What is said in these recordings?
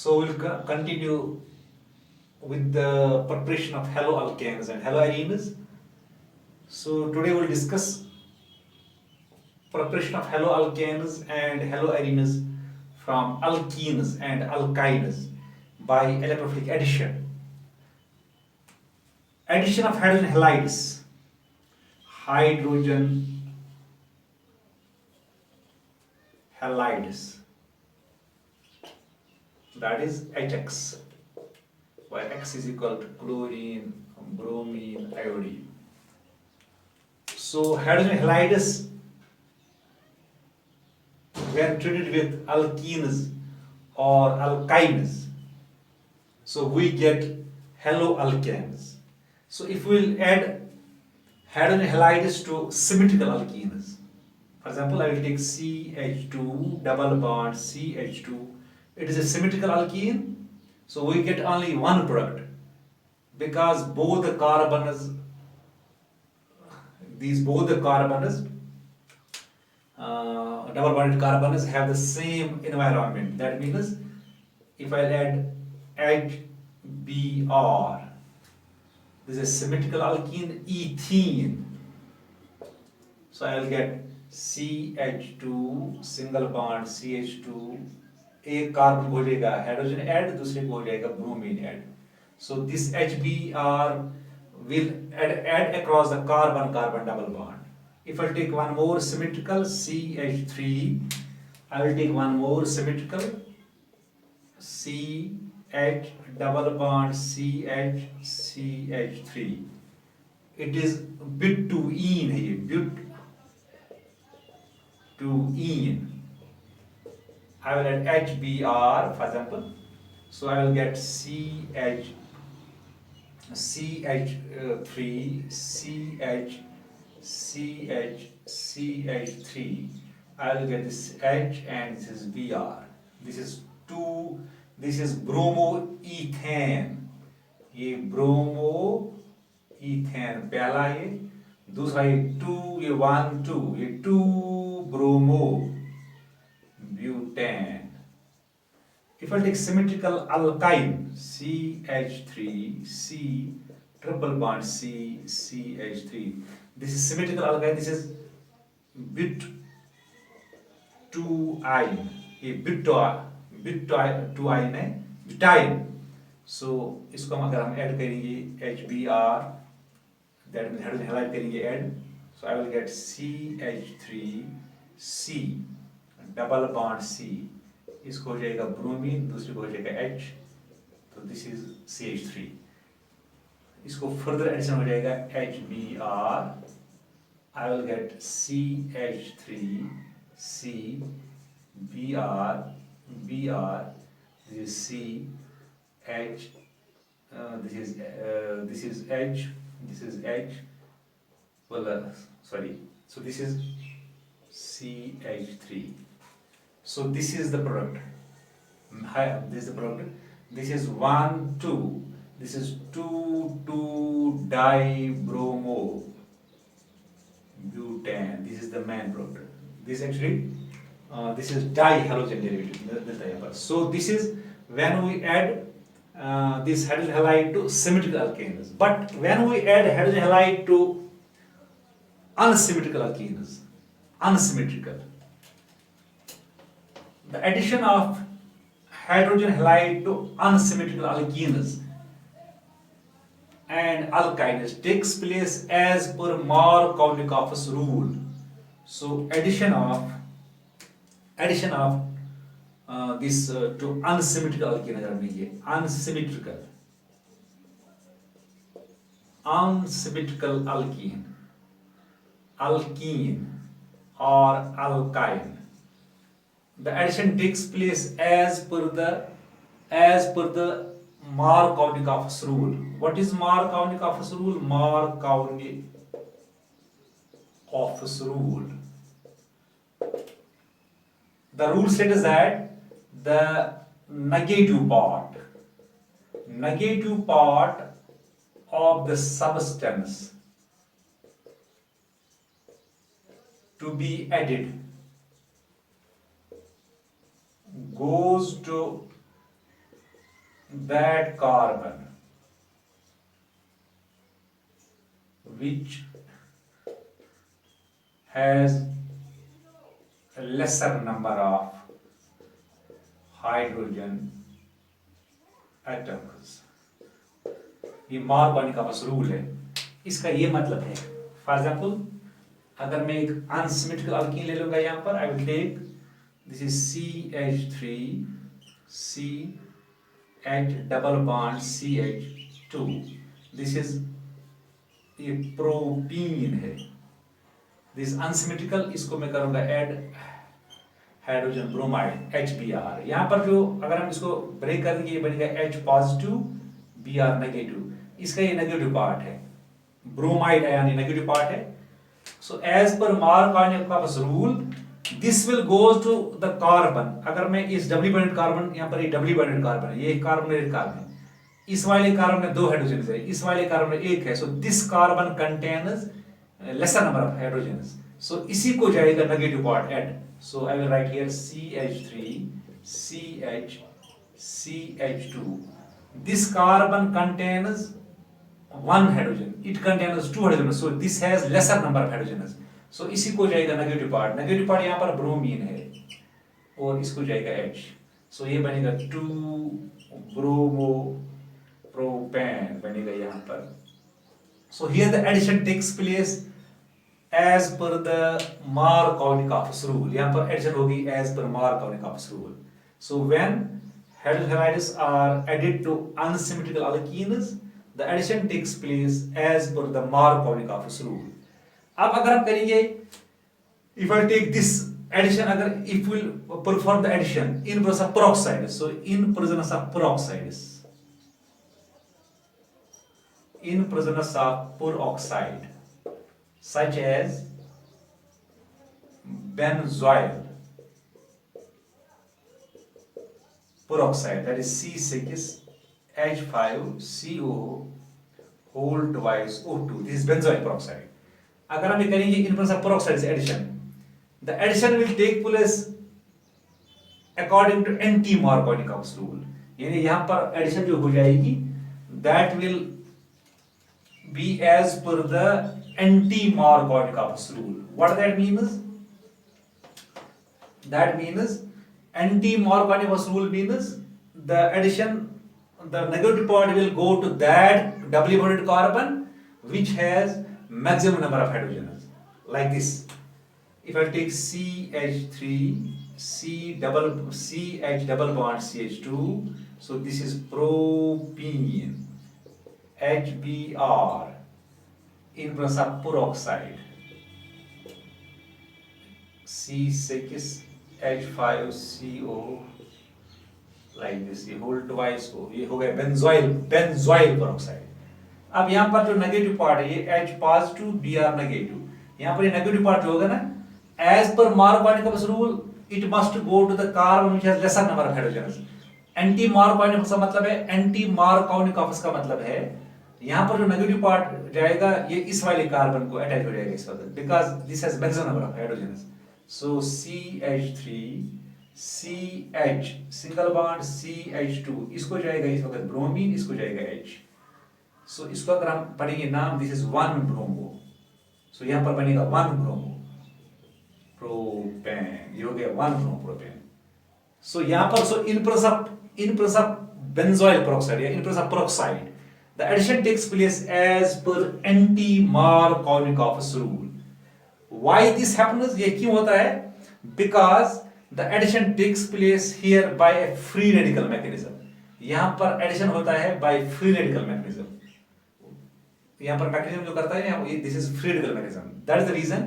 So we'll continue with the preparation of haloalkanes and haloarenes. So today we'll discuss preparation of haloalkanes and haloarenes from alkenes and alkynes by electrophilic addition. Addition of hydrogen halides, hydrogen halides, that is HX, where X is equal to chlorine, bromine, iodine. So hydrogen halides, when treated with alkenes or alkynes, so we get haloalkanes. So if we'll add hydrogen halides to symmetrical alkenes, for example, I will take CH2 double bond CH2. It is a symmetrical alkene, so we get only one product because both the carbons, double bonded carbons have the same environment. That means if I add HBr, this is a symmetrical alkene ethene. So I will get CH2 single bond CH2, एक carbon हो जाएगा hydrogen add, दूसरे को हो जाएगा bromine add. So this HBr will add across the carbon double bond. If I take one more symmetrical CH3, I will take one more symmetrical CH double bond CH3. It is butene है ये butene. I will add HBr for example. So I will get CH3 CH3. I will get this H and this is Br. This is bromoethane. ये bromoethane पहला ये, दूसरा ये 2, ये 1 2, ये 2 bromobutane. If I take symmetrical alkyne CH3 C triple bond C CH3, this is symmetrical alkyne. This is but2ine. ये but2ine है butyne. So इसको हम अगर हम ऐड करेंगे HBr, that means hydrogen halide करेंगे add. So I will get CH3 C double bond C. इसको हो जाएगा ब्रोमीन, दूसरे को हो जाएगा H, तो दिस इज CH3. इसको फर्दर एडिशन हो जाएगा HBr. I will get CH3 C Br, this is C H, this is H, this is H. Well, sorry. So this is CH3. So this is the product. This is the product. This is 1 2. This is 2 dibromobutane. This is the main product. This actually this is dihalogen derivative. So this is when we add this hydrogen halide to symmetrical alkanes. But when we add hydrogen halide to unsymmetrical alkenes, the addition of hydrogen halide to unsymmetrical alkenes and alkynes takes place as per Markovnikov's rule. So addition of this to unsymmetrical alkene अगर हम लेंगे unsymmetrical alkene or alkyne, the addition takes place as per the Markovnikov's rule. What is Markovnikov's rule? Markovnikov's rule. The rule states that the negative part of the substance to be added goes to that carbon which has a lesser number of hydrogen atoms। ये मार्कोनिकॉपस rule है। इसका ये मतलब है, for example अगर मैं एक unsymmetrical alkyne ले लूंगा यहाँ पर, I will take this is CH3 CH double bond CH2, this is ये प्रोपीन है, दिस अनसिमेट्रिकल, इसको मैं करूंगा ऐड हाइड्रोजन ब्रोमाइड HBr। यहाँ पर जो अगर हम इसको ब्रेक कर देंगे ये बनेगा H पॉजिटिव Br नेगेटिव, इसका ये नेगेटिव पार्ट है, ब्रोमाइड आयन ये नेगेटिव पार्ट है। So as per Markovnikov's rule this will goes to the carbon. अगर मैं इस डबली बॉन्डेड कार्बन, यहाँ पर ये डबली बॉन्डेड कार्बन है, ये कार्बन है, इस वाले कार्बन में 2 हाइड्रोजन है, इस वाले कार्बन में 1 है, so this carbon contains lesser number of hydrogens, so इसी को जाएगा negative part add. So I will write here CH3 CH CH2, this carbon contains 1 hydrogen, it contains 2 hydrogen, so this has lesser number of hydrogens, so इसी को जाएगा negative part, negative part यहाँ पर bromine है और इसको जाएगा H, so ये बनेगा 2 ब्रोमो प्रोपेन बनेगा यहाँ पर। So here the addition takes place as per the Markovnikov rule, यहाँ पर addition होगी as per Markovnikov rule। So when hydrogen halides are added to unsymmetrical alkenes, the addition takes place as per the Markovnikov rule। अब अगर हम करेंगे, if I take this addition, अगर if we will perform the addition in presence of peroxides, so in presence of peroxides, in presence of peroxide such as benzoyl peroxide, that is C6H5CO whole twice O2, this is benzoyl peroxide। अगर हम ये करेंगे in presence of peroxide addition, the addition will take place according to anti-Markovnikov's rule, यानी यहाँ पर addition जो हो जाएगी that will be as per the anti-Markovnikov's rule। What that means? That means anti-Markovnikov's rule means the addition, the negative part will go to that doubly bonded carbon which has maximum number of hydrogens, like this। If I take CH3 CH double bond CH2, so this is propene HBr in presence of peroxide C6H5CO, like this, ये whole twice को, ये हो गया benzoyl peroxide। अब यहाँ पर जो negative part है ये H पॉजिटिव Br नेगेटिव, यहाँ पर ये नेगेटिव पार्ट जो होगा ना, as per Markovnikov's rule it must go to the carbon which has lesser number of hydrogens। Anti Markovnikov's का मतलब है, एंटी मार्कोनिकॉपस का मतलब है यहाँ पर जो नेगेटिव पार्ट जाएगा ये इस वाले कार्बन को अटैच हो जाएगा इस वक्त, because this has maximum number of hydrogens. So CH3 CH single bond CH2, इसको जाएगा इस वक्त ब्रोमीन, इसको जाएगा H। सो इसको अगर हम पढ़ेंगे नाम, दिस इज 1 ब्रोमो, सो यहाँ पर बनेगा 1 ब्रोमो प्रोपेन, ये हो गया 1 ब्रोमो प्रोपेन। सो यहाँ पर सो इन presence of benzoyl peroxide या in presence of peroxide, the addition takes place as per anti-Markovnikov's rule। Why this happens? ये क्यों होता है? Because the addition takes place here by a free radical mechanism। यहाँ पर addition होता है by free radical mechanism। यहाँ पर mechanism जो करता है this is free radical mechanism, that is the reason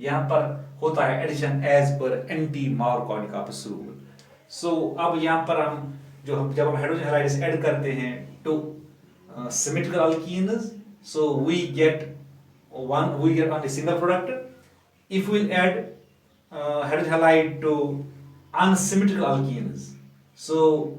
यहाँ पर होता है addition as per anti-Markovnikov's rule। So अब यहाँ पर हम जब हम हाइड्रोजन हैलाइड्स ऐड करते हैं to symmetrical alkenes, so we get only single product। If we add hydrogen halide to unsymmetrical alkenes, so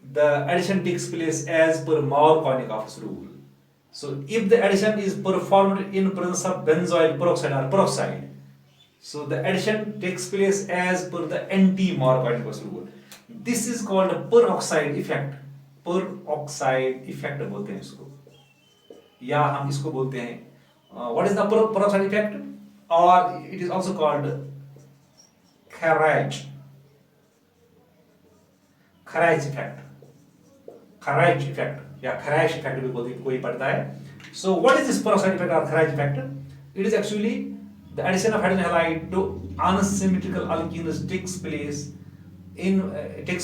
the addition takes place as per Markovnikov's rule। So if the addition is performed in presence of benzoyl peroxide or peroxide, so the addition takes place as per the anti-Markovnikov's rule। This is called a peroxide effect। पर oxide इफेक्ट effect हैं इसको, या हम इसको बोलते हैं what is the पर ऑक्साइड इफेक्ट, और it is also called Kharasch Kharasch effect, Kharasch effect या खराइश इफेक्ट भी बोलते कोई पढ़ता है। सो व्हाट इज दिस पर ऑक्साइड इफेक्ट और Kharasch effect? It is actually the addition of hydrogen halide to unsymmetrical alkenes takes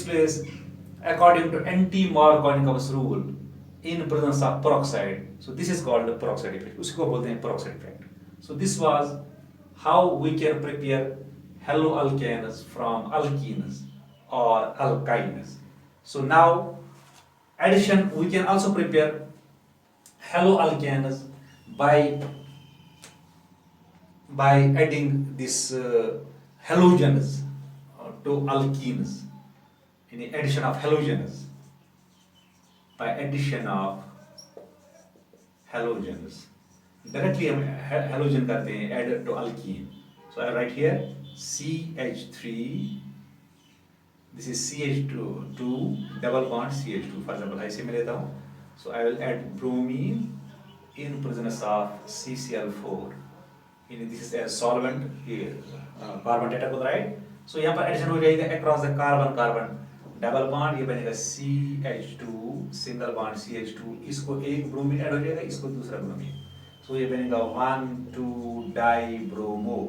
place according to anti-Markovnikov's rule in presence of peroxide. So this is called the peroxide effect. उसको बोलते हैं peroxide effect. So this was how we can prepare haloalkanes from alkenes or alkynes. So now addition, we can also prepare haloalkanes by adding this halogens to alkenes, in addition of halogens, by addition of halogens directly हम halogen करते हैं add to alkene. So I write here CH3, this is CH2 double bond CH2, for example ऐसे मैं लेता हूँ. So I will add bromine in presence of CCl4. This is a solvent here, carbon tetrachloride. So यहाँ पर addition हो जाएगा across the carbon carbon double bond, ये बनेगा CH2 सिंगल बॉन्ड CH2, इसको एक ब्रोमीन ऐड हो जाएगा, इसको दूसरा ब्रोमीन. सो ये बनेगा 1,2 डाइब्रोमो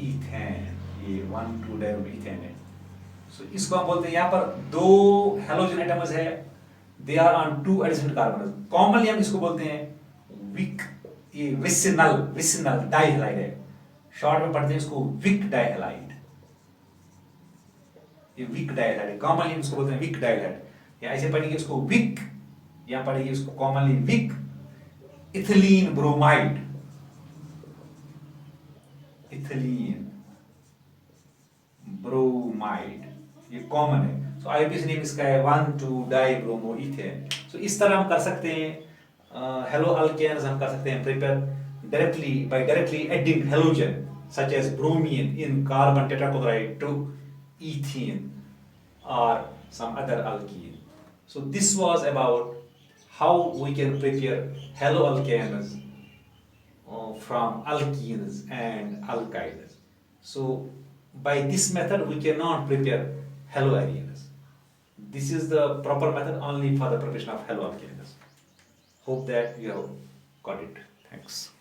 इथेन, ये 1,2 डाइब्रोमो इथेन है. सो इसको हम बोलते हैं, यहाँ पर दो हेलोजन एटम्स है, they are on 2 additional carbon. Commonly हम इसको बोलते हैं विक, ये विसिनल डाइहैलाइड है, शॉर्ट में पढ़ते हैं इसको विक डाइहैलाइड. ये विक डाइहैलाइड है, कॉमनली इसको बोलते हैं विक डाइहैलाइड. या ऐसे पढ़ेंगे इसको विक, यहाँ पढ़ेंगे इसको commonly vic ethylene bromide, ethylene bromide, ये कॉमन है. सो आईयूपीएसी नेम इसका है 1,2 डाइब्रोमो इथेन. सो इस तरह हम कर सकते हैं हेलो अल्केन्स, हम कर सकते हैं prepare directly adding halogen such as bromine in carbon tetrachloride to ethene or some other alkene. So this was about how we can prepare haloalkanes from alkenes and alkynes. So by this method we cannot prepare haloarenes. This is the proper method only for the preparation of haloalkanes. Hope that you have got it. Thanks.